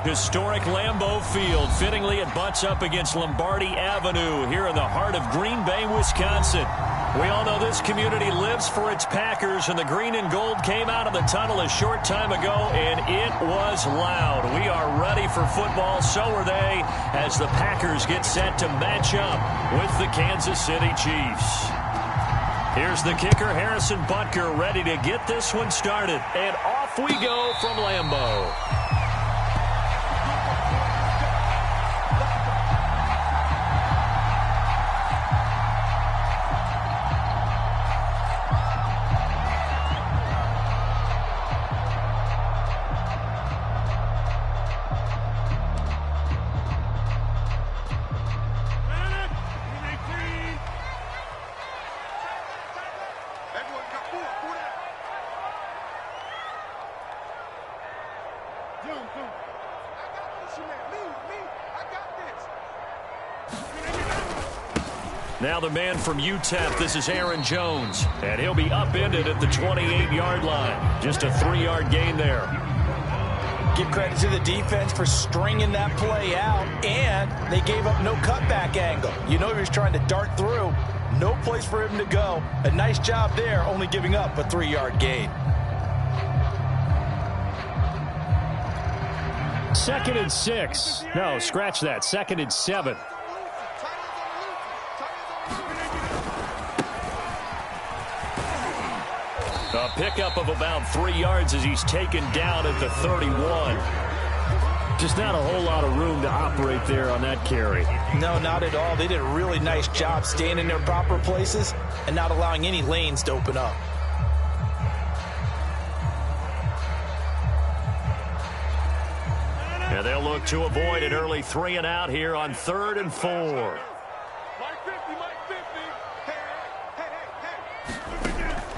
Historic Lambeau Field. Fittingly, it butts up against Lombardi Avenue here in the heart of Green Bay, Wisconsin. We all know this community lives for its Packers, and the green and gold came out of the tunnel a short time ago, and it was loud. We are ready for football. So are they, as the Packers get set to match up with the Kansas City Chiefs. Here's the kicker, Harrison Butker, ready to get this one started. And off we go from Lambeau. Now the man from UTEP, this is Aaron Jones, and he'll be upended at the 28-yard line. Just a 3-yard gain there. Give credit to the defense for stringing that play out, and they gave up no cutback angle. You know he was trying to dart through. No place for him to go. A nice job there, only giving up a 3-yard gain. 2nd and 6. No, scratch that. 2nd and 7. A pickup of about 3 yards as he's taken down at the 31. Just not a whole lot of room to operate there on that carry. No, not at all. They did a really nice job staying in their proper places and not allowing any lanes to open up. And they'll look to avoid an early 3 and out here on 3rd and 4.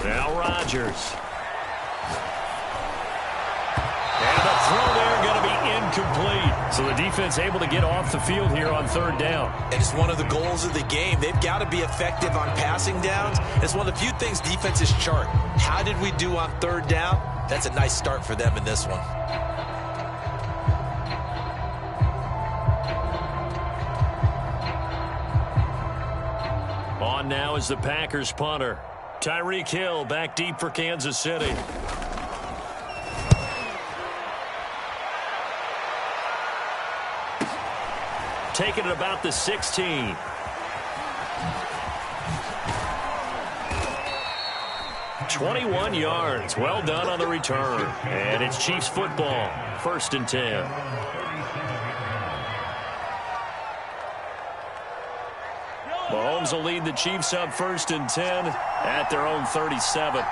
Now Rodgers. And the throw there going to be incomplete. So the defense able to get off the field here on 3rd down. And it's one of the goals of the game. They've got to be effective on passing downs. It's one of the few things defenses chart. How did we do on 3rd down? That's a nice start for them in this one. On now is the Packers punter. Tyreek Hill back deep for Kansas City. Taking it about the 16. "21 yards. Well done on the return. And it's Chiefs football. 1st and 10. Mahomes will lead the Chiefs up 1st and 10 at their own 37.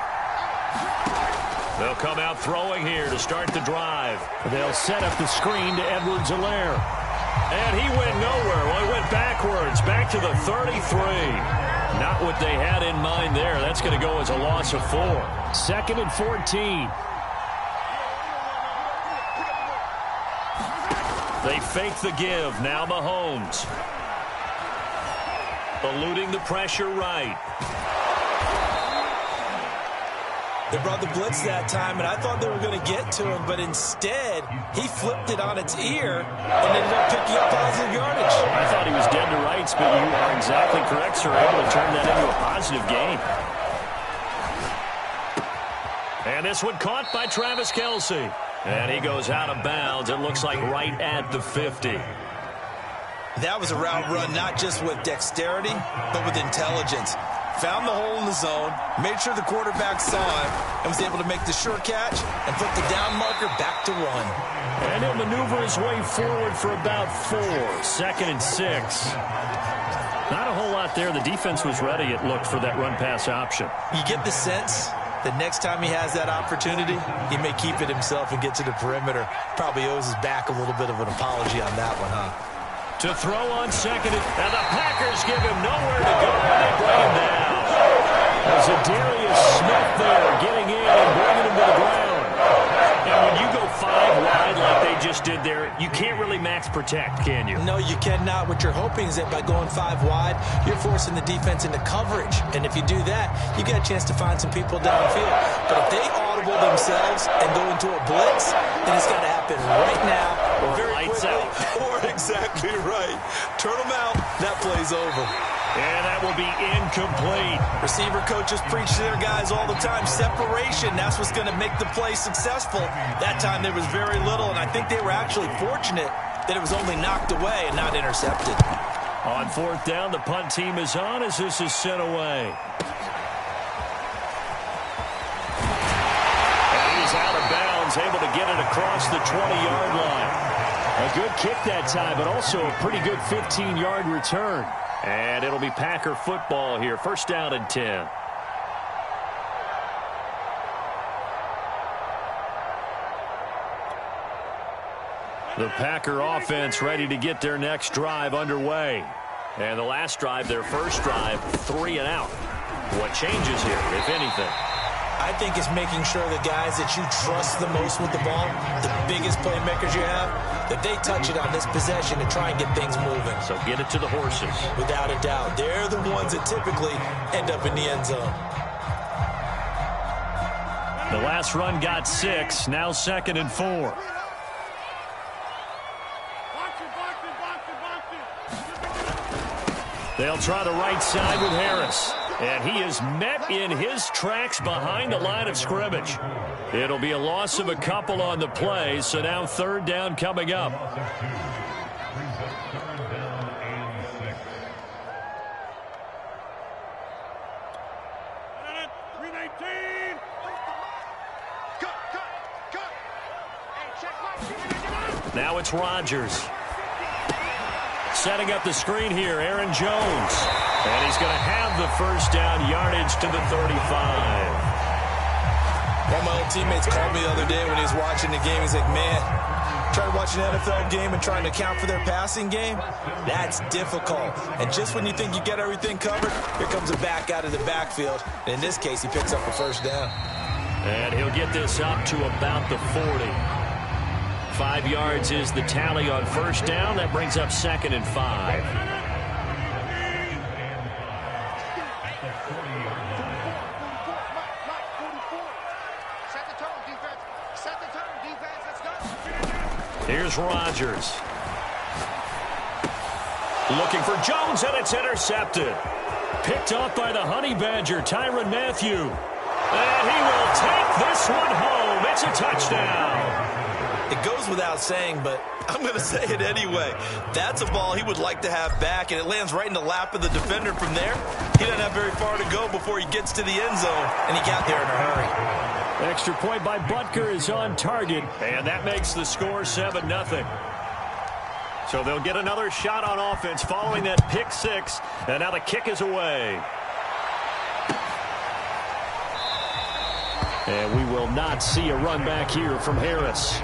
They'll come out throwing here to start the drive. They'll set up the screen to Edwards-Helaire. And he went nowhere. Well, he went backwards, back to the 33. Not what they had in mind there. That's going to go as a loss of 4. 2nd and 14. They fake the give. Now Mahomes. Eluding the pressure right. They brought the blitz that time, and I thought they were going to get to him, but instead, he flipped it on its ear and ended up picking up positive yardage. I thought he was dead to rights, but you are exactly correct, sir. Able to turn that into a positive gain. And this one caught by Travis Kelce. And he goes out of bounds. It looks like right at the 50. That was a route run not just with dexterity, but with intelligence. Found the hole in the zone, made sure the quarterback saw him, and was able to make the sure catch and put the down marker back to run. And he'll maneuver his way forward for about 4. 2nd and 6. Not a whole lot there. The defense was ready, it looked, for that run-pass option. You get the sense that next time he has that opportunity, he may keep it himself and get to the perimeter. Probably owes his back a little bit of an apology on that one, huh? To throw on 2nd, and the Packers give him nowhere to go, and they bring him down. As Darius Smith there getting in and bringing him to the ground. And when you go 5 wide like they just did there, you can't really max protect, can you? No, you cannot. What you're hoping is that by going 5 wide, you're forcing the defense into coverage. And if you do that, you get a chance to find some people downfield. But if they audible disable themselves and go into a blitz, then it's got to happen right now or very lights quickly. out. Or exactly right. Turn them out. That play's over. And that will be incomplete. Receiver coaches preach to their guys all the time. Separation, that's what's going to make the play successful. That time there was very little, and I think they were actually fortunate that it was only knocked away and not intercepted. On fourth down, the punt team is on as this is sent away. And he's out of bounds, able to get it across the 20-yard line. A good kick that time, but also a pretty good 15-yard return. And it'll be Packer football here. First down and 10. The Packer offense ready to get their next drive underway. And the last drive, their first drive, 3 and out. What changes here, if anything? I think it's making sure the guys that you trust the most with the ball, the biggest playmakers you have, that they touch it on this possession to try and get things moving. So get it to the horses. Without a doubt. They're the ones that typically end up in the end zone. The last run got 6, now 2nd and 4. They'll try the right side with Harris. And he is met in his tracks behind the line of scrimmage. It'll be a loss of a couple on the play, so now third down coming up. Now it's Rodgers. Setting up the screen here, Aaron Jones. And he's going to have the first down yardage to the 35. One of my old teammates called me the other day when he was watching the game. He's like, man, trying to watch an NFL game and trying to account for their passing game, that's difficult. And just when you think you get everything covered, here comes a back out of the backfield. And in this case, he picks up a first down. And he'll get this up to about the 40. 5 yards is the tally on first down. That brings up 2nd and 5. Here's Rodgers. Looking for Jones, and it's intercepted. Picked off by the Honey Badger, Tyrann Mathieu. And he will take this one home. It's a touchdown. It goes without saying, but I'm going to say it anyway. That's a ball he would like to have back, and it lands right in the lap of the defender from there. He doesn't have very far to go before he gets to the end zone, and he got there in a hurry. Extra point by Butker is on target, and that makes the score 7-0. So they'll get another shot on offense following that pick 6, and now the kick is away. And we will not see a run back here from Harris.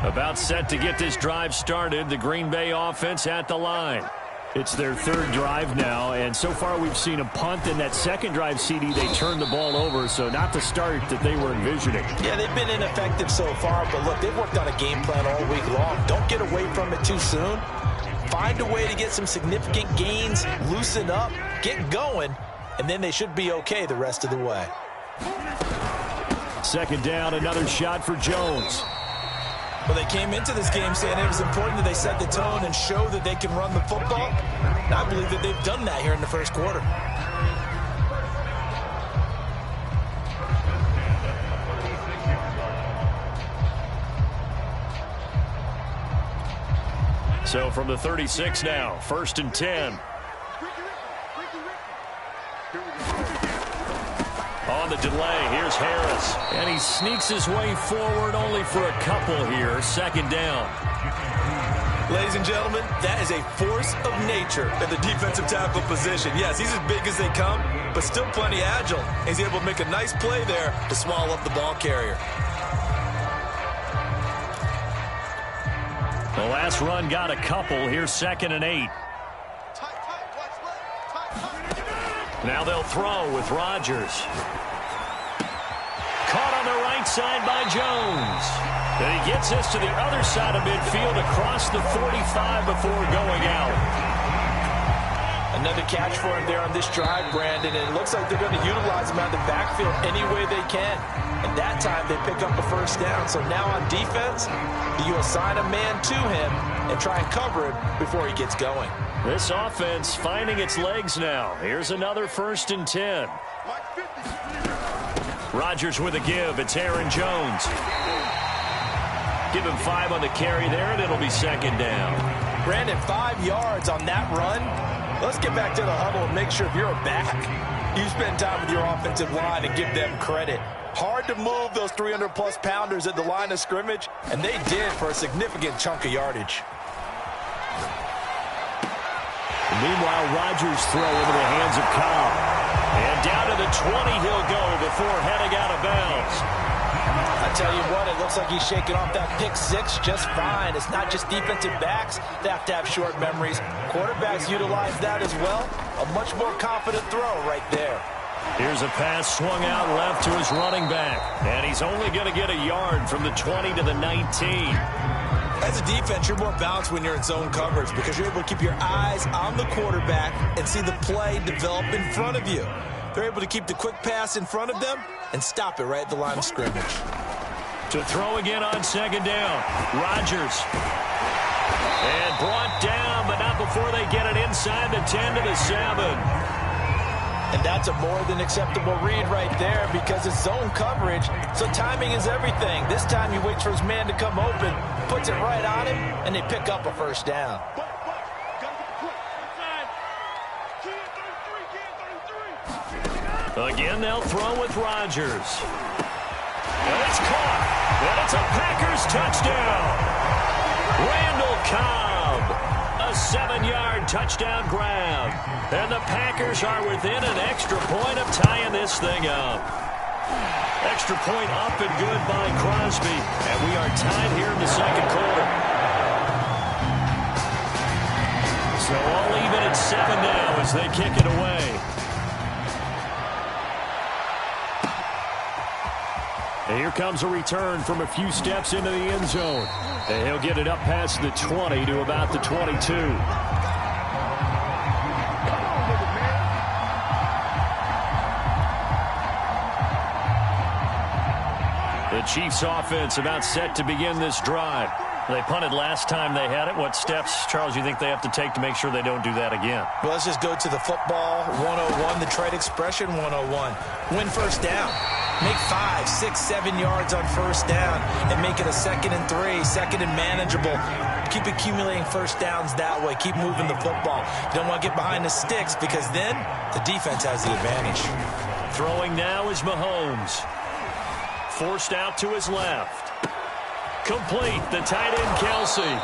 About set to get this drive started. The Green Bay offense at the line. It's their third drive now, and so far we've seen a punt. In that second drive, CD, they turned the ball over, so not the start that they were envisioning. Yeah, they've been ineffective so far, but look, they've worked on a game plan all week long. Don't get away from it too soon. Find a way to get some significant gains, loosen up, get going, and then they should be okay the rest of the way. Second down, another shot for Jones. Well, they came into this game saying it was important that they set the tone and show that they can run the football. And I believe that they've done that here in the first quarter. So from the 36 now, 1st and 10. On the delay, here's Harris. And he sneaks his way forward only for a couple here. 2nd down. Ladies and gentlemen, that is a force of nature at the defensive tackle position. Yes, he's as big as they come, but still plenty agile. He's able to make a nice play there to swallow up the ball carrier. The last run got a couple. Here's 2nd and 8. Now they'll throw with Rodgers. Caught on the right side by Jones. And he gets this to the other side of midfield across the 45 before going out. Another catch for him there on this drive, Brandon, and it looks like they're going to utilize him out of the backfield any way they can. And that time they pick up a first down. So now on defense, you assign a man to him and try and cover him before he gets going. This offense finding its legs now. Here's another 1st and 10. Rodgers with a give. It's Aaron Jones. Give him 5 on the carry there, and it'll be 2nd down. Brandon, 5 yards on that run. Let's get back to the huddle and make sure if you're a back, you spend time with your offensive line and give them credit. Hard to move those 300-plus pounders at the line of scrimmage, and they did for a significant chunk of yardage. Meanwhile, Rodgers' throw into the hands of Cobb. And down to the 20 he'll go before heading out of bounds. I tell you what, it looks like he's shaking off that pick 6 just fine. It's not just defensive backs that have to have short memories. Quarterbacks utilize that as well. A much more confident throw right there. Here's a pass swung out left to his running back. And he's only going to get a yard from the 20 to the 19. As a defense, you're more balanced when you're in zone coverage because you're able to keep your eyes on the quarterback and see the play develop in front of you. They're able to keep the quick pass in front of them and stop it right at the line of scrimmage. To throw again on 2nd down. Rodgers. And brought down, but not before they get it inside the 10 to the 7. And that's a more than acceptable read right there because it's zone coverage, so timing is everything. This time he waits for his man to come open, puts it right on him, and they pick up a first down. Again, they'll throw with Rodgers. And it's caught. And it's a Packers touchdown. Randall Cobb. A 7-yard touchdown grab. And the Packers are within an extra point of tying this thing up. Extra point up and good by Crosby. And we are tied here in the 2nd quarter. So all even at 7 now as they kick it away. And here comes a return from a few steps into the end zone. And he'll get it up past the 20 to about the 22. The Chiefs offense about set to begin this drive. They punted last time they had it. What steps, Charles, you think they have to take to make sure they don't do that again? Well, let's just go to the football 101, the trade expression 101. Win first down. Make 5, 6, 7 yards on first down and make it a 2nd and 3, 2nd and manageable. Keep accumulating first downs that way. Keep moving the football. You don't want to get behind the sticks because then the defense has the advantage. Throwing now is Mahomes. Forced out to his left. Complete. The tight end, Kelsey.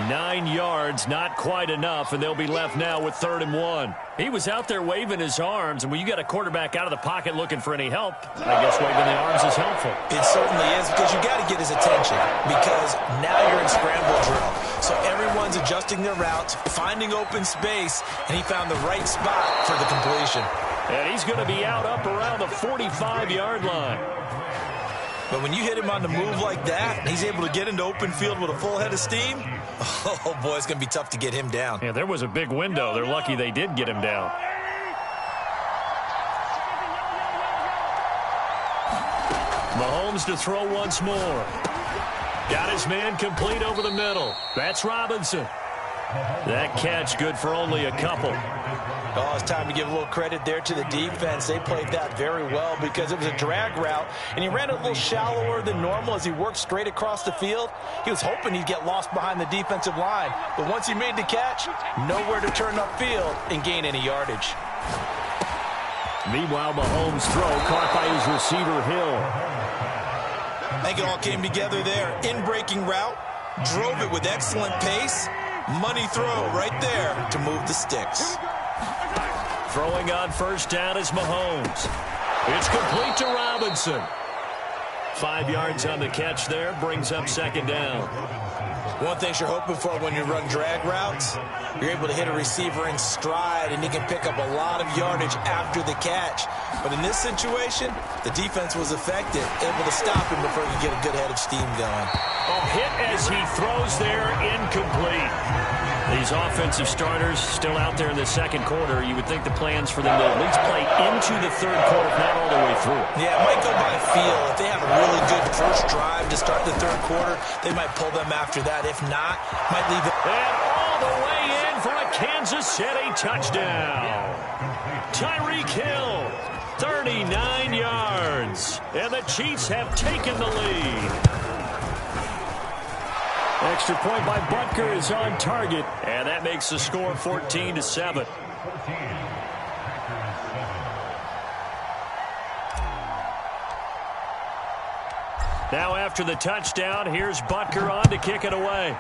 9 yards, not quite enough, and they'll be left now with 3rd and 1. He was out there waving his arms, and when you got a quarterback out of the pocket looking for any help, I guess waving the arms is helpful. It certainly is because you got to get his attention because now you're in scramble drill. So everyone's adjusting their routes, finding open space, and he found the right spot for the completion. And he's going to be out up around the 45-yard line. But when you hit him on the move like that, and he's able to get into open field with a full head of steam, oh, boy, it's going to be tough to get him down. Yeah, there was a big window. They're lucky they did get him down. Mahomes to throw once more. Got his man complete over the middle. That's Robinson. That catch good for only a couple. Oh, it's time to give a little credit there to the defense. They played that very well because it was a drag route, and he ran a little shallower than normal as he worked straight across the field. He was hoping he'd get lost behind the defensive line, but once he made the catch, nowhere to turn upfield and gain any yardage. Meanwhile, Mahomes' throw caught by his receiver, Hill. I think it all came together there. In-breaking route, drove it with excellent pace. Money throw right there to move the sticks. Throwing on first down is Mahomes. It's complete to Robinson. 5 yards on the catch there, brings up 2nd down. One thing you're hoping for when you run drag routes, you're able to hit a receiver in stride, and he can pick up a lot of yardage after the catch. But in this situation, the defense was effective, able to stop him before he could get a good head of steam going. A hit as he throws there, incomplete. These offensive starters still out there in the second quarter. You would think the plans for them to at least play into the third quarter, if not all the way through. Yeah, it might go by feel. If they have a really good first drive to start the third quarter, they might pull them after that. If not, might leave it. And all the way in for a Kansas City touchdown. Tyreek Hill, 39 yards. And the Chiefs have taken the lead. Extra point by Butker is on target, and that makes the score 14-7. Now after the touchdown, here's Butker on to kick it away.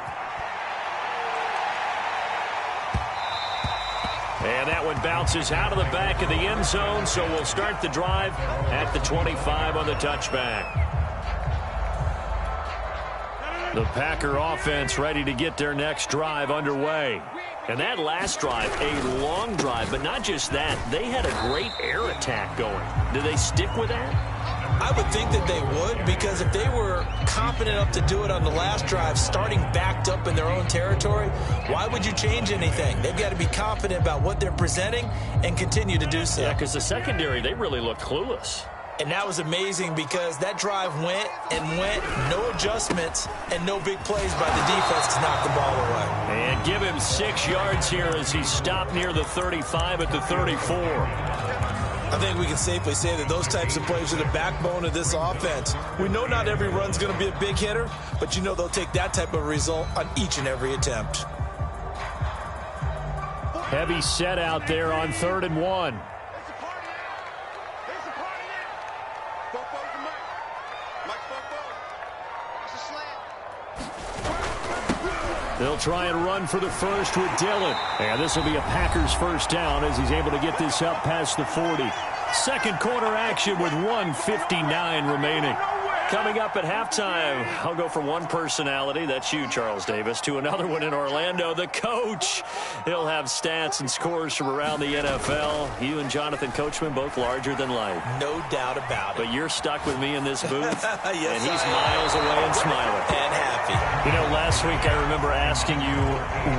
And that one bounces out of the back of the end zone, so we'll start the drive at the 25 on the touchback. The Packer offense ready to get their next drive underway. And that last drive, a long drive, but not just that. They had a great air attack going. Do they stick with that? I would think that they would, because if they were confident enough to do it on the last drive, starting backed up in their own territory, why would you change anything? They've got to be confident about what they're presenting and continue to do so. Yeah, because the secondary, they really looked clueless. And that was amazing because that drive went and went, no adjustments, and no big plays by the defense to knock the ball away. And give him 6 yards here as he stopped near the 35 at the 34. I think we can safely say that those types of plays are the backbone of this offense. We know not every run's going to be a big hitter, but you know they'll take that type of result on each and every attempt. Heavy set out there on 3rd and 1. They'll try and run for the first with Dillon. And this will be a Packers first down as he's able to get this up past the 40. Second quarter action with 1:59 remaining. Coming up at halftime, I'll go from one personality, that's you, Charles Davis, to another one in Orlando, the coach. He'll have stats and scores from around the NFL. You and Jonathan Coachman, both larger than life. No doubt about it. But you're stuck with me in this booth, yes, and he's miles away and smiling. And happy. You know, last week I remember asking you,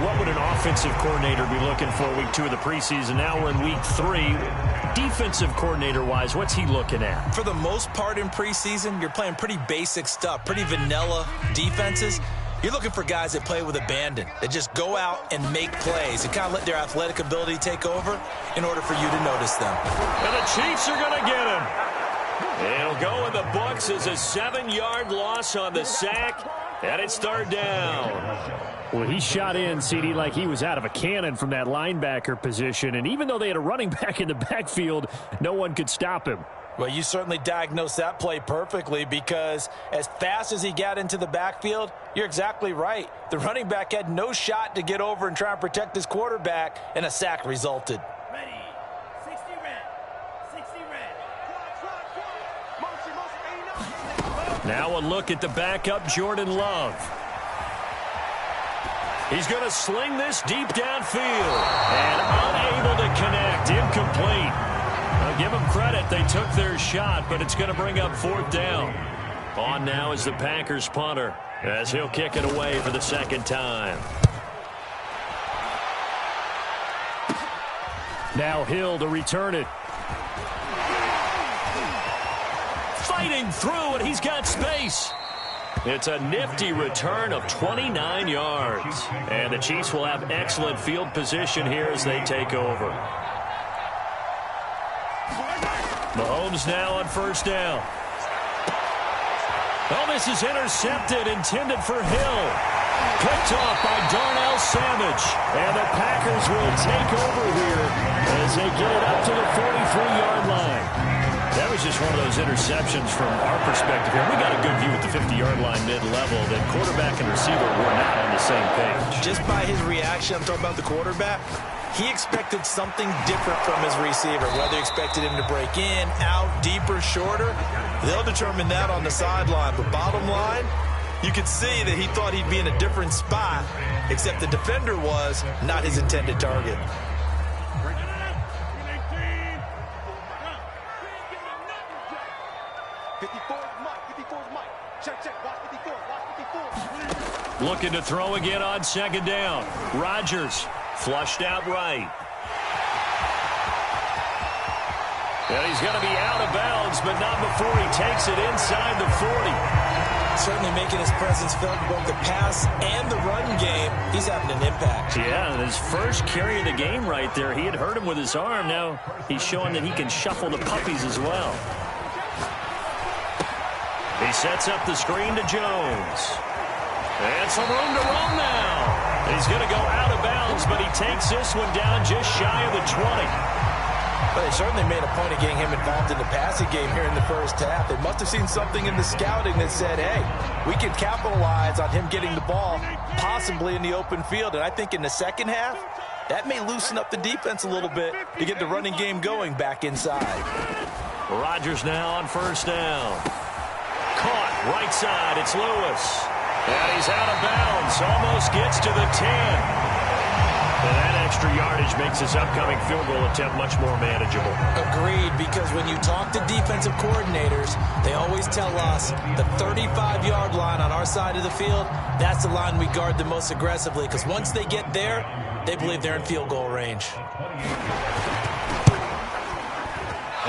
what would an offensive coordinator be looking for week 2 of the preseason? Now we're in week 3. Defensive coordinator-wise, what's he looking at? For the most part in preseason, you're playing pretty basic stuff, pretty vanilla defenses. You're looking for guys that play with abandon, that just go out and make plays and kind of let their athletic ability take over in order for you to notice them. And the Chiefs are going to get him. It'll go in the books as a 7-yard loss on the sack, and it's 3rd down. Well, he shot in, CD, like he was out of a cannon from that linebacker position. And even though they had a running back in the backfield, no one could stop him. Well, you certainly diagnosed that play perfectly because as fast as he got into the backfield, you're exactly right. The running back had no shot to get over and try and protect his quarterback, and a sack resulted. Ready. 60 red. 60 red. Now a look at the backup, Jordan Love. He's going to sling this deep downfield. And unable to connect. Incomplete. I'll give them credit. They took their shot, but it's going to bring up 4th down. On now is the Packers punter as he'll kick it away for the 2nd time. Now Hill to return it. Fighting through, and he's got space. It's a nifty return of 29 yards. And the Chiefs will have excellent field position here as they take over. Mahomes now on 1st down. Oh, this is intercepted, intended for Hill. Picked off by Darnell Savage. And the Packers will take over here as they get it up to the 43-yard line. That was just one of those interceptions from our perspective here. We got a good view at the 50-yard line mid-level that quarterback and receiver were not on the same page. Just by his reaction, I'm talking about the quarterback, he expected something different from his receiver. Whether he expected him to break in, out, deeper, shorter, they'll determine that on the sideline. But bottom line, you could see that he thought he'd be in a different spot, except the defender was not his intended target. Looking to throw again on second down. Rodgers flushed out right. And he's going to be out of bounds, but not before he takes it inside the 40. Certainly making his presence felt in both the pass and the run game. He's having an impact. Yeah, his first carry of the game right there. He had hurt him with his arm. Now he's showing that he can shuffle the puppies as well. He sets up the screen to Jones. And some room to run now. He's going to go out of bounds, but he takes this one down just shy of the 20. But they certainly made a point of getting him involved in the passing game here in the first half. They must have seen something in the scouting that said, hey, we can capitalize on him getting the ball, possibly in the open field. And I think in the second half, that may loosen up the defense a little bit to get the running game going back inside. Rodgers now on first down. Caught right side. It's Lewis. And he's out of bounds. Almost gets to the 10. And that extra yardage makes this upcoming field goal attempt much more manageable. Agreed, because when you talk to defensive coordinators, they always tell us the 35-yard line on our side of the field, that's the line we guard the most aggressively, because once they get there, they believe they're in field goal range.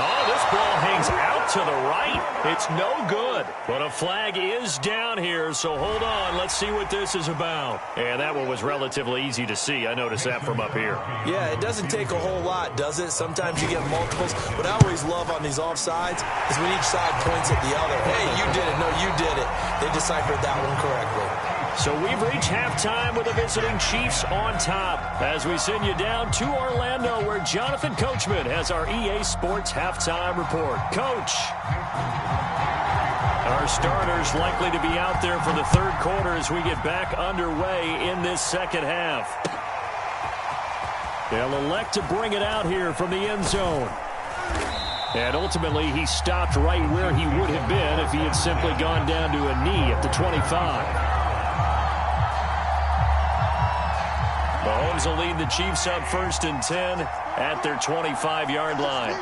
Oh, this ball hangs out to the right. It's no good. But a flag is down here, so hold on. Let's see what this is about. And that one was relatively easy to see. I noticed that from up here. Yeah, it doesn't take a whole lot, does it? Sometimes you get multiples. What I always love on these offsides is when each side points at the other. Hey, you did it. No, you did it. They deciphered that one correctly. So we've reached halftime with the visiting Chiefs on top as we send you down to Orlando where Jonathan Coachman has our EA Sports halftime report. Coach. Our starters likely to be out there for the third quarter as we get back underway in this second half. They'll elect to bring it out here from the end zone. And ultimately he stopped right where he would have been if he had simply gone down to a knee at the 25. Mahomes will lead the Chiefs up 1st and 10 at their 25-yard line.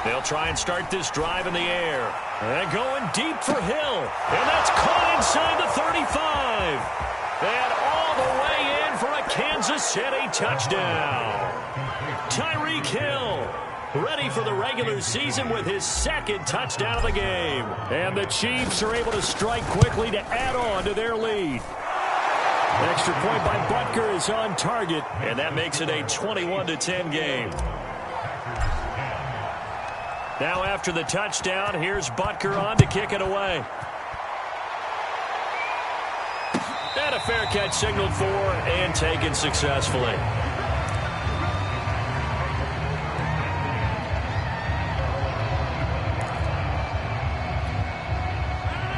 They'll try and start this drive in the air. And going deep for Hill. And that's caught inside the 35. And all the way in for a Kansas City touchdown. Tyreek Hill ready for the regular season with his second touchdown of the game. And the Chiefs are able to strike quickly to add on to their lead. Extra point by Butker is on target, and that makes it a 21-10 game. Now after the touchdown, here's Butker on to kick it away. And a fair catch signaled for and taken successfully.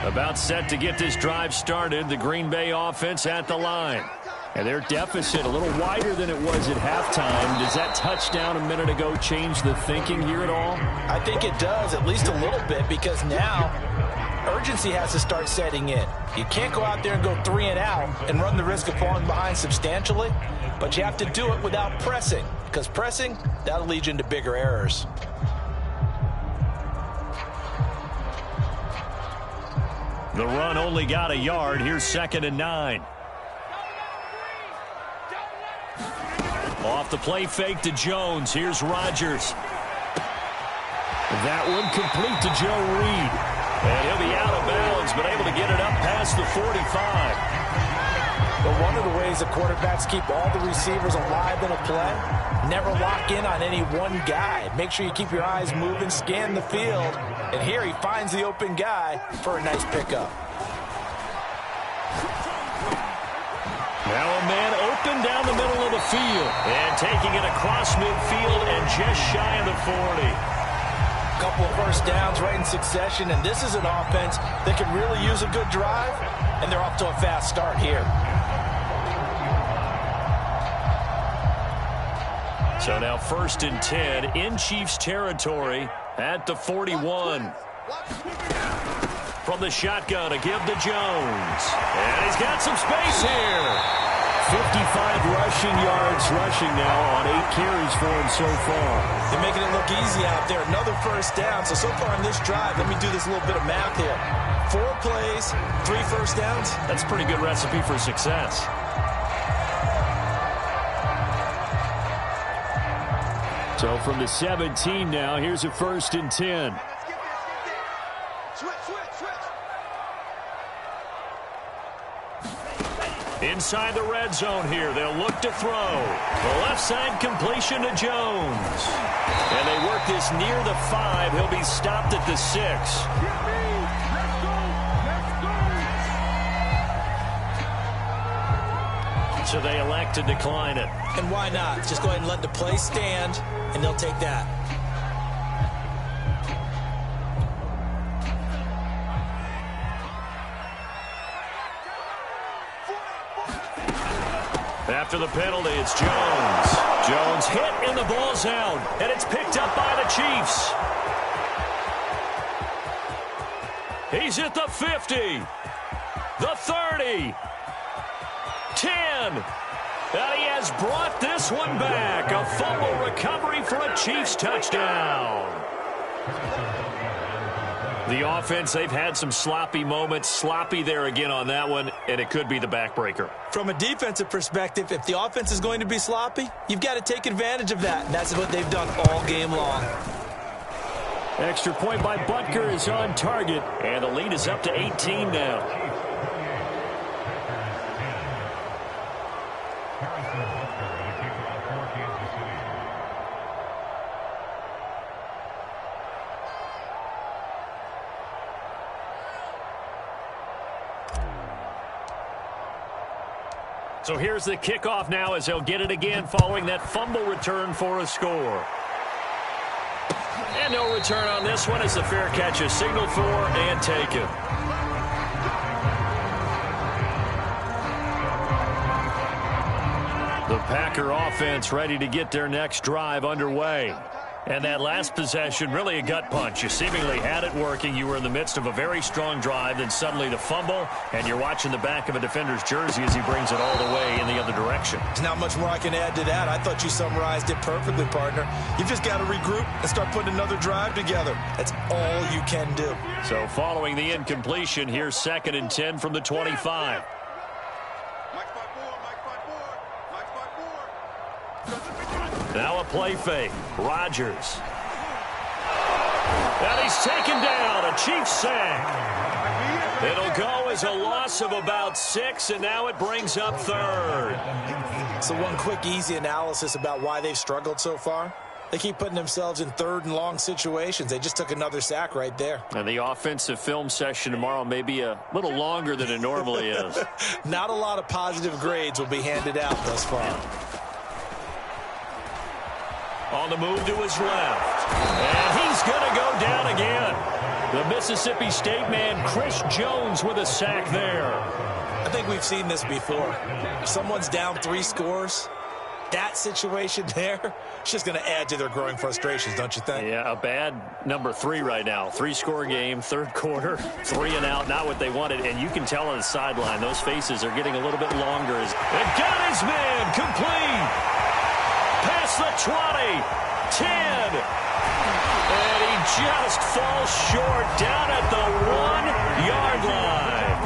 About set to get this drive started, the Green Bay offense at the line. And their deficit a little wider than it was at halftime. Does that touchdown a minute ago change the thinking here at all? I think it does, at least a little bit, because now urgency has to start setting in. You can't go out there and go 3 and out and run the risk of falling behind substantially, but you have to do it without pressing, because pressing, that'll lead you into bigger errors. The run only got a yard. Here's 2nd and 9. Off the play fake to Jones. Here's Rodgers. That one complete to Joe Reed. And he'll be out of bounds, but able to get it up past the 45. But one of the ways the quarterbacks keep all the receivers alive in a play, never lock in on any one guy. Make sure you keep your eyes moving, scan the field. And here he finds the open guy for a nice pickup. Now a man open down the middle of the field. And taking it across midfield and just shy of the 40. Couple of first downs right in succession, and this is an offense that can really use a good drive, and they're off to a fast start here. So now 1st and 10 in Chiefs territory at the 41. From the shotgun to give to Jones. And he's got some space here. 55 rushing yards rushing now on 8 carries for him so far. They're making it look easy out there. Another first down. So far in this drive, let me do this little bit of math here. 4 plays, 3 first downs. That's a pretty good recipe for success. So from the 17 now, here's a 1st and 10. Inside the red zone here, they'll look to throw. The left side completion to Jones. And they work this near the 5. He'll be stopped at the 6. So they elect to decline it. And why not? Just go ahead and let the play stand, and they'll take that. After the penalty, it's Jones. Jones hit and the ball's out. And it's picked up by the Chiefs. He's at the 50. The 30. 10. And he has brought this one back. A fumble recovery for a Chiefs touchdown. The offense, they've had some sloppy moments. Sloppy there again on that one, and it could be the backbreaker. From a defensive perspective, if the offense is going to be sloppy, you've got to take advantage of that. And that's what they've done all game long. Extra point by Butker is on target, and the lead is up to 18 now. So here's the kickoff now as they'll get it again following that fumble return for a score. And no return on this one as the fair catch is signaled for and taken. The Packer offense ready to get their next drive underway. And that last possession, really a gut punch. You seemingly had it working. You were in the midst of a very strong drive. Then suddenly the fumble, and you're watching the back of a defender's jersey as he brings it all the way in the other direction. There's not much more I can add to that. I thought you summarized it perfectly, partner. You've just got to regroup and start putting another drive together. That's all you can do. So following the incompletion, here's 2nd and 10 from the 25. Now a play fake. Rodgers. And he's taken down. A Chiefs sack. It'll go as a loss of about 6, and now it brings up 3rd. So one quick, easy analysis about why they've struggled so far. They keep putting themselves in 3rd and long situations. They just took another sack right there. And the offensive film session tomorrow may be a little longer than it normally is. Not a lot of positive grades will be handed out thus far. On the move to his left. And he's going to go down again. The Mississippi State man, Chris Jones, with a sack there. I think we've seen this before. If someone's down 3 scores, that situation there, it's just going to add to their growing frustrations, don't you think? Yeah, a bad number 3 right now. 3-score game, 3rd quarter, 3 and out, not what they wanted. And you can tell on the sideline, those faces are getting a little bit longer. They've got his man complete. Past the 20, 10, and he just falls short down at the 1-yard line.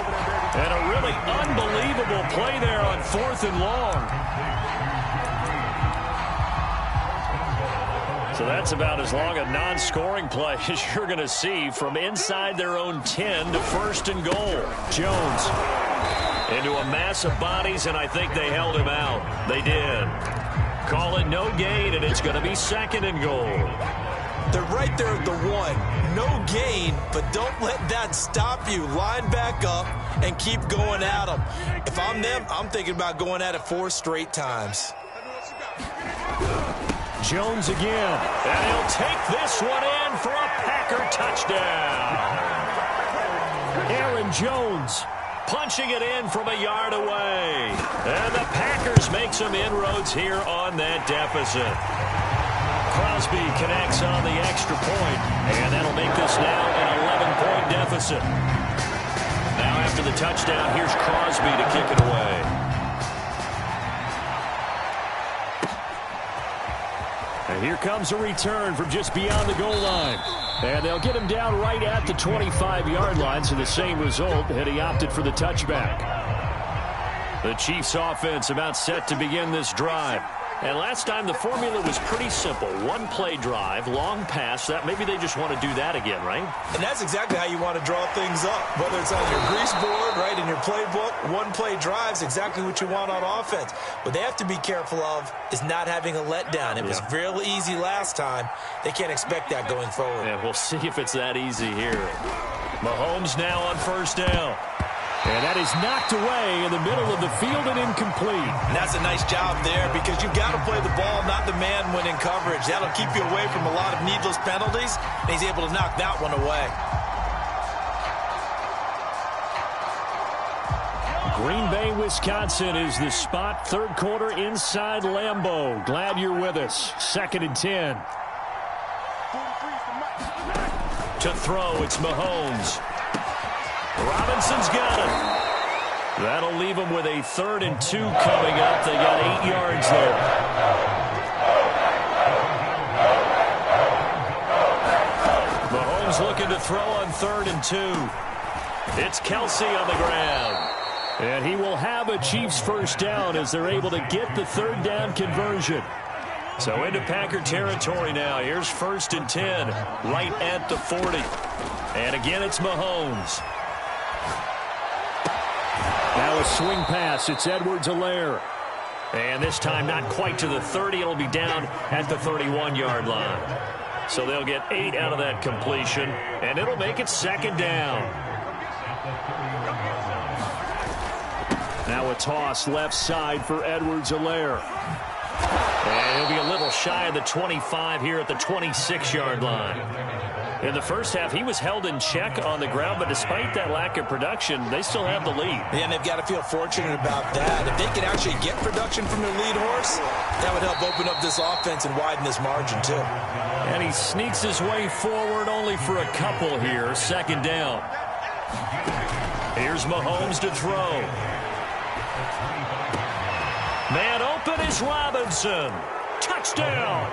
And a really unbelievable play there on 4th and long. So that's about as long a non-scoring play as you're going to see from inside their own 10 to 1st and goal. Jones into a mass of bodies, and I think they held him out. They did. Call it no gain, and it's going to be 2nd and goal. They're right there at the 1. No gain, but don't let that stop you. Line back up and keep going at them. If I'm them, I'm thinking about going at it 4 straight times. Jones again, and he'll take this one in for a Packer touchdown. Aaron Jones punching it in from a yard away. And the Packers make some inroads here on that deficit. Crosby connects on the extra point, and that'll make this now an 11-point deficit. Now after the touchdown, here's Crosby to kick it away. And here comes a return from just beyond the goal line. And they'll get him down right at the 25-yard line, so the same result, had he opted for the touchback. The Chiefs offense about set to begin this drive. And last time the formula was pretty simple. One play drive, long pass. That maybe they just want to do that again, right? And that's exactly how you want to draw things up. Whether it's on your grease board, right, in your playbook, one play drive is exactly what you want on offense. What they have to be careful of is not having a letdown. It was real easy last time. They can't expect that going forward. Yeah, we'll see if it's that easy here. Mahomes now on first down. And that is knocked away in the middle of the field and incomplete. And that's a nice job there because you've got to play the ball, not the man when in coverage. That'll keep you away from a lot of needless penalties, and he's able to knock that one away. Green Bay, Wisconsin is the spot. Third quarter inside Lambeau. Glad you're with us. 2nd and 10. To throw, it's Mahomes. Robinson's got it. That'll leave him with a 3rd and 2 coming up. They got 8 yards there. Mahomes looking to throw on 3rd and 2. It's Kelsey on the ground. And he will have a Chiefs first down as they're able to get the 3rd down conversion. So into Packer territory now. Here's 1st and 10 right at the 40. And again, it's Mahomes. Now a swing pass. It's Edwards-Helaire. And this time not quite to the 30. It'll be down at the 31-yard line. So they'll get 8 out of that completion. And it'll make it 2nd down. Now a toss left side for Edwards-Helaire. And he'll be a little shy of the 25 here at the 26-yard line. In the first half, he was held in check on the ground, but despite that lack of production, they still have the lead. And they've got to feel fortunate about that. If they can actually get production from their lead horse, that would help open up this offense and widen this margin, too. And he sneaks his way forward only for a couple here. 2nd down. Here's Mahomes to throw. Man open is Robinson. Touchdown.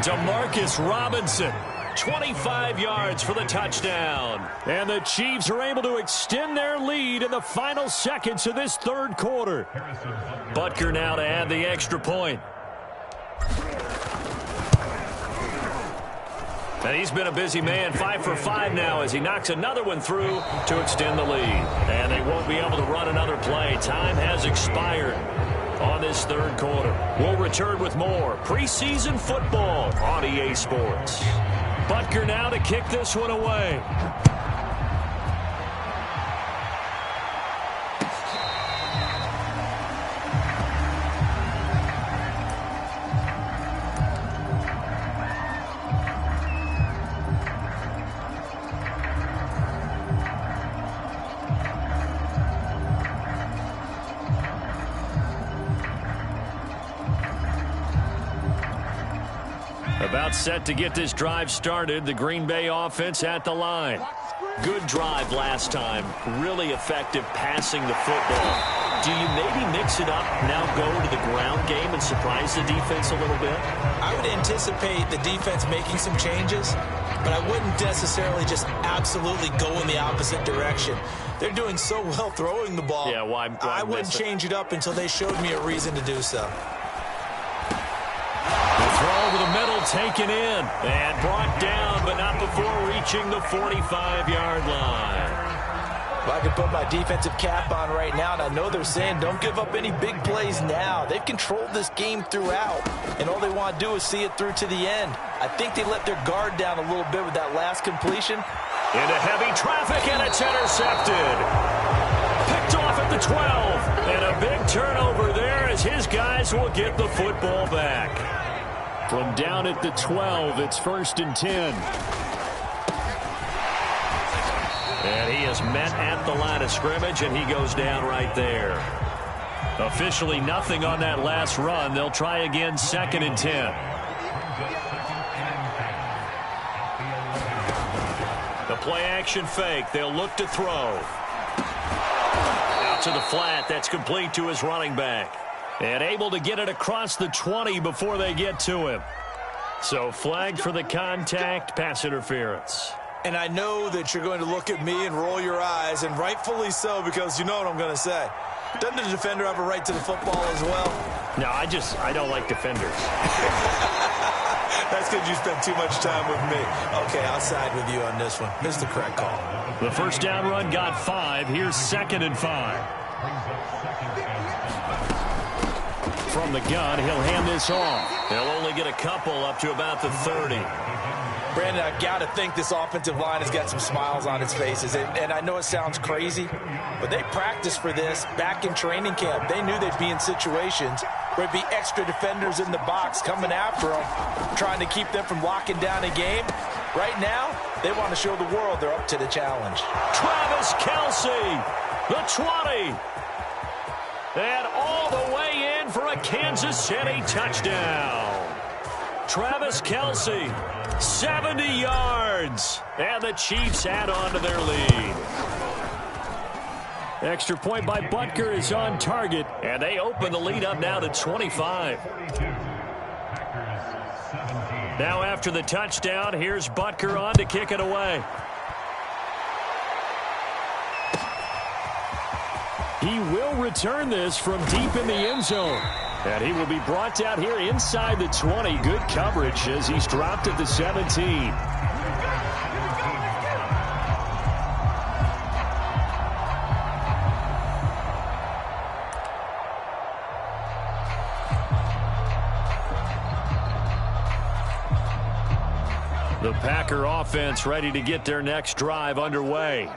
Demarcus Robinson. 25 yards for the touchdown. And the Chiefs are able to extend their lead in the final seconds of this 3rd quarter. Butker now to add the extra point. And he's been a busy man, 5 for 5 now as he knocks another one through to extend the lead. And they won't be able to run another play. Time has expired on this 3rd quarter. We'll return with more preseason football on EA Sports. Butker now to kick this one away. About set to get this drive started. The Green Bay offense at the line. Good drive last time. Really effective passing the football. Do you maybe mix it up, now go to the ground game and surprise the defense a little bit? I would anticipate the defense making some changes, but I wouldn't necessarily just absolutely go in the opposite direction. They're doing so well throwing the ball. Yeah, why I wouldn't change it up until they showed me a reason to do so. Throw over the middle, taken in, and brought down, but not before reaching the 45-yard line. Well, I could put my defensive cap on right now, and I know they're saying don't give up any big plays now. They've controlled this game throughout, and all they want to do is see it through to the end. I think they let their guard down a little bit with that last completion. Into heavy traffic, and it's intercepted. Picked off at the 12, and a big turnover there as his guys will get the football back. From down at the 12, it's 1st and 10. And he is met at the line of scrimmage, and he goes down right there. Officially nothing on that last run. They'll try again, 2nd and 10. The play-action fake. They'll look to throw. Out to the flat. That's complete to his running back. And able to get it across the 20 before they get to him. So flag for the contact, pass interference. And I know that you're going to look at me and roll your eyes, and rightfully so, because you know what I'm going to say. Doesn't the defender have a right to the football as well? No, I don't like defenders. That's because you spent too much time with me. Okay, I'll side with you on this one. This is the correct call. The first down run got 5. Here's 2nd and 5. From the gun, he'll hand this off. They'll only get a couple up to about the 30. Brandon, I've got to think this offensive line has got some smiles on its faces. And I know it sounds crazy, but they practiced for this back in training camp. They knew they'd be in situations where it'd be extra defenders in the box coming after them, trying to keep them from locking down a game. Right now, they want to show the world they're up to the challenge. Travis Kelce, the 20. And all the way in for a Kansas City touchdown. Travis Kelce, 70 yards. And the Chiefs add on to their lead. Extra point by Butker is on target. And they open the lead up now to 25. Now after the touchdown, here's Butker on to kick it away. He will return this from deep in the end zone. And he will be brought down here inside the 20. Good coverage as he's dropped at the 17. The Packer offense ready to get their next drive underway.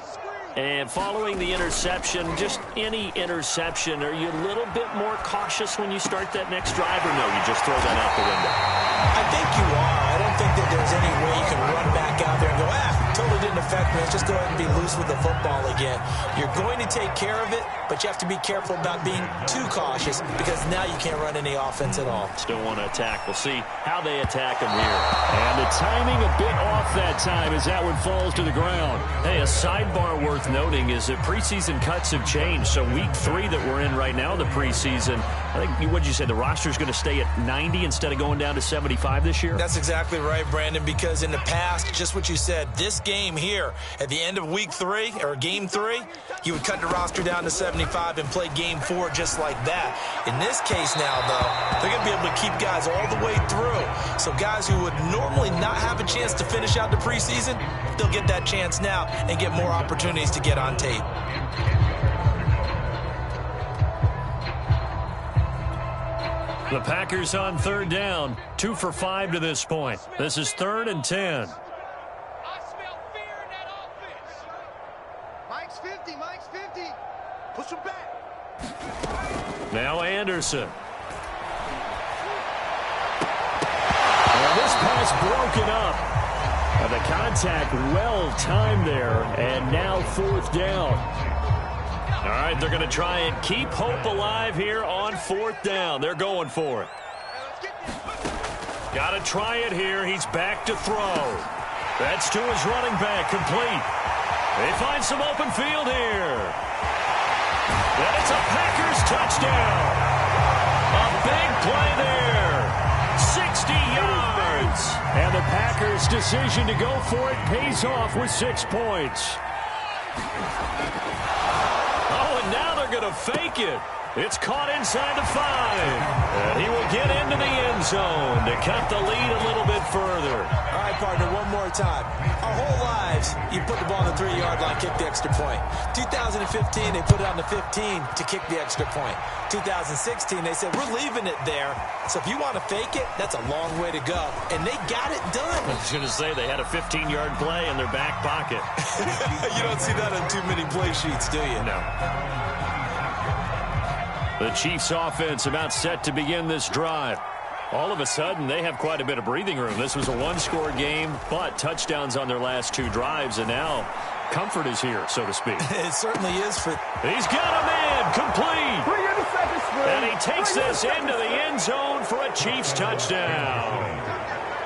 And following the interception, just any interception, are you a little bit more cautious when you start that next drive, or no, you just throw that out the window? I think you are. I don't think that there's any way you can run back out there and go, totally didn't affect me. Let's just go ahead and be loose with the football again. You're going to take care of it, but you have to be careful about being too cautious because now you can't run any offense at all. Still want to attack. We'll see how they attack them here. And the timing a bit off that time as that one falls to the ground. Hey, a sidebar worth noting is that preseason cuts have changed. So week 3 that we're in right now, the preseason, I think, what did you say, the roster's going to stay at 90 instead of going down to 75 this year? That's exactly right, Brandon, because in the past, just what you said, this game here, at the end of week 3, or game 3, you would cut the roster down to 75 and play game 4 just like that. In this case now, though, they're going to be able to keep guys all the way through. So guys who would normally not have a chance to finish out the preseason, they'll get that chance now and get more opportunities to get on tape. The Packers on 3rd down, 2 for 5 to this point. This is 3rd and 10. I smell fear in that offense. Mike's 50, Mike's 50. Push him back. Now Anderson. And this pass broken up. And the contact well timed there. And now 4th down. All right, they're going to try and keep hope alive here on 4th down. They're going for it. Got to try it here. He's back to throw. That's to his running back, complete. They find some open field here. And it's a Packers touchdown. A big play there. 60 yards. And the Packers' decision to go for it pays off with 6 points. Oh, and now they're going to fake it. It's caught inside the 5. And he will get into the end zone to cut the lead a little bit further. All right, partner, one more time. Our whole lives, you put the ball on the 3-yard line, kick the extra point. 2015, they put it on the 15 to kick the extra point. 2016, they said, we're leaving it there. So if you want to fake it, that's a long way to go. And they got it done. I was going to say they had a 15-yard play in their back pocket. You don't see that on too many play sheets, do you? No. The Chiefs offense about set to begin this drive. All of a sudden, they have quite a bit of breathing room. This was a one-score game, but touchdowns on their last 2 drives, and now comfort is here, so to speak. It certainly is. He's got him in, complete. And he takes this into the end zone for a Chiefs touchdown.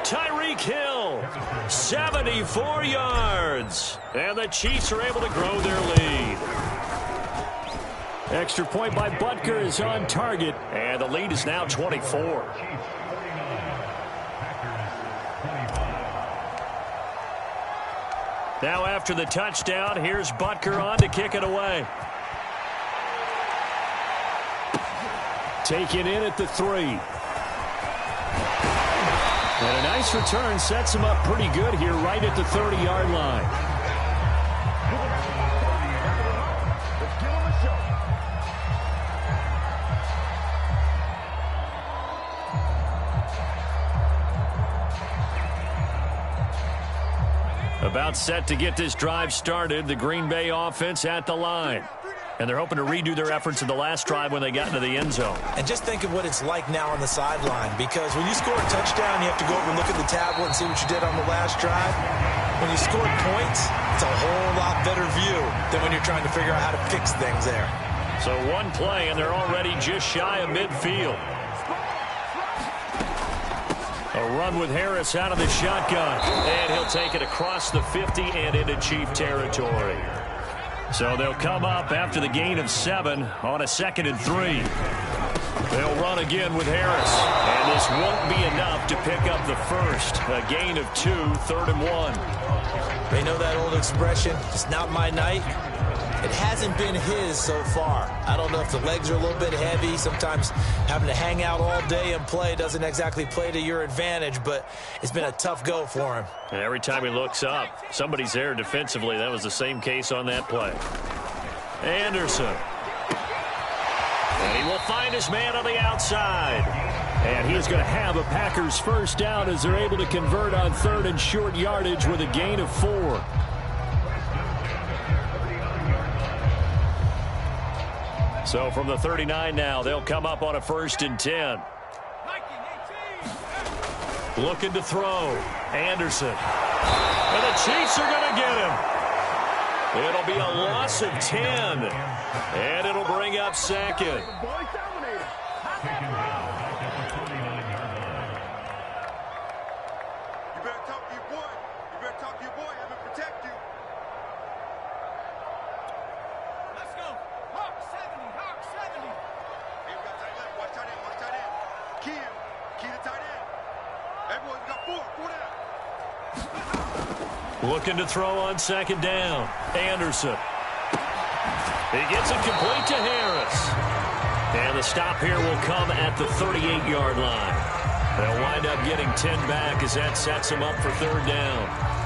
Tyreek Hill, 74 yards. And the Chiefs are able to grow their lead. Extra point by Butker is on target, and the lead is now 24. Now after the touchdown, here's Butker on to kick it away. Taken in at the 3. And a nice return sets him up pretty good here right at the 30-yard line. About set to get this drive started, the Green Bay offense at the line. And they're hoping to redo their efforts in the last drive when they got into the end zone. And just think of what it's like now on the sideline, because when you score a touchdown, you have to go over and look at the tablet and see what you did on the last drive. When you scored points, it's a whole lot better view than when you're trying to figure out how to fix things there. So one play, and they're already just shy of midfield. A run with Harris out of the shotgun. And he'll take it across the 50 and into Chief territory. So they'll come up after the gain of 7 on a 2nd and 3. They'll run again with Harris. And this won't be enough to pick up the first. A gain of 2, 3rd and 1. They know that old expression, it's not my night. It hasn't been his so far. I don't know if the legs are a little bit heavy. Sometimes having to hang out all day and play doesn't exactly play to your advantage, but it's been a tough go for him. And every time he looks up, somebody's there defensively. That was the same case on that play. Anderson. And he will find his man on the outside. And he's going to have a Packers first down as they're able to convert on 3rd and short yardage with a gain of 4. So from the 39 now, they'll come up on a 1st and 10. Looking to throw. Anderson. And the Chiefs are going to get him. It'll be a loss of 10. And it'll bring up 2nd. Looking to throw on 2nd down. Anderson. He gets it complete to Harris. And the stop here will come at the 38-yard line. They'll wind up getting 10 back as that sets him up for 3rd down.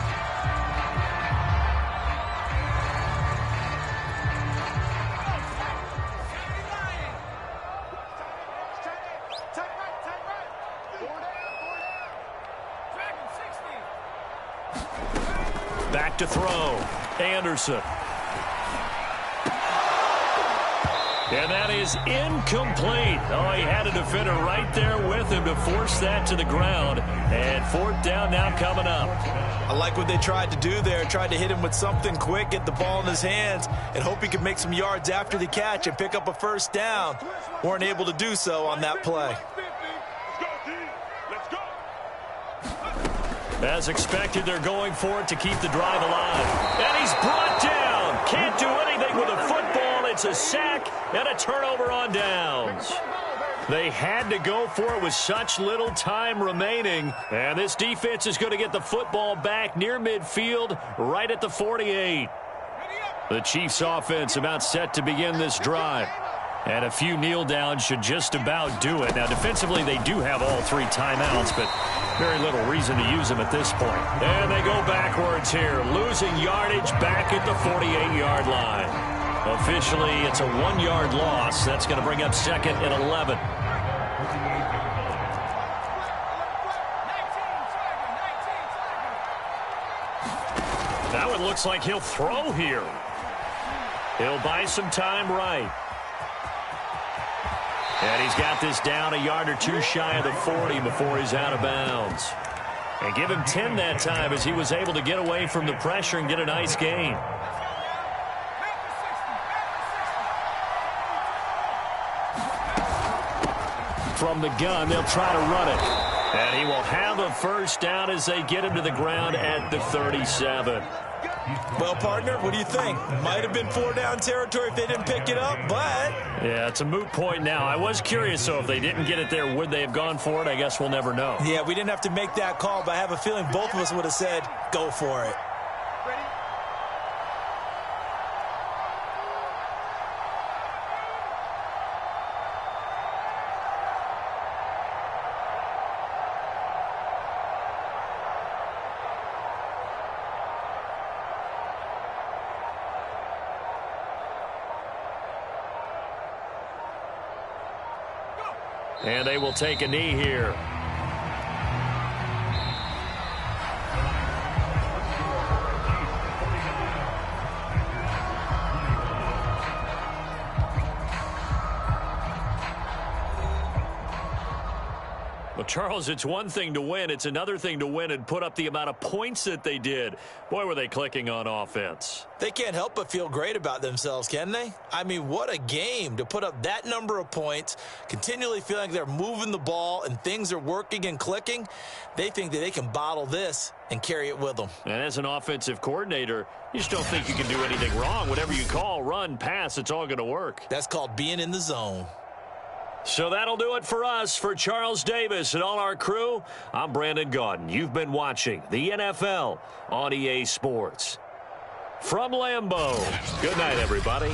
Back to throw. Anderson. And that is incomplete. Oh, he had a defender right there with him to force that to the ground. And 4th down now coming up. I like what they tried to do there. Tried to hit him with something quick, get the ball in his hands, and hope he could make some yards after the catch and pick up a 1st down. Weren't able to do so on that play. As expected, they're going for it to keep the drive alive. And he's brought down. Can't do anything with a football. It's a sack and a turnover on downs. They had to go for it with such little time remaining. And this defense is going to get the football back near midfield, right at the 48. The Chiefs offense about set to begin this drive. And a few kneel downs should just about do it. Now, defensively, they do have all 3 timeouts, but very little reason to use them at this point. And they go backwards here, losing yardage back at the 48-yard line. Officially, it's a 1-yard loss. That's going to bring up 2nd and 11. Now it looks like he'll throw here. He'll buy some time right. And he's got this down a yard or 2 shy of the 40 before he's out of bounds. And give him 10 that time as he was able to get away from the pressure and get a nice gain. From the gun, they'll try to run it. And he will have a 1st down as they get him to the ground at the 37. Well, partner, what do you think? Might have been 4-down territory if they didn't pick it up, but... Yeah, it's a moot point now. I was curious, so if they didn't get it there, would they have gone for it? I guess we'll never know. Yeah, we didn't have to make that call, but I have a feeling both of us would have said, go for it. Ready? And they will take a knee here. Well, Charles, it's one thing to win. It's another thing to win and put up the amount of points that they did. Boy, were they clicking on offense. They can't help but feel great about themselves, can they? I mean, what a game to put up that number of points, continually feeling like they're moving the ball and things are working and clicking. They think that they can bottle this and carry it with them. And as an offensive coordinator, you just don't think you can do anything wrong. Whatever you call, run, pass, it's all going to work. That's called being in the zone. So that'll do it for us. For Charles Davis and all our crew, I'm Brandon Gaudin. You've been watching the NFL on EA Sports. From Lambeau, good night, everybody.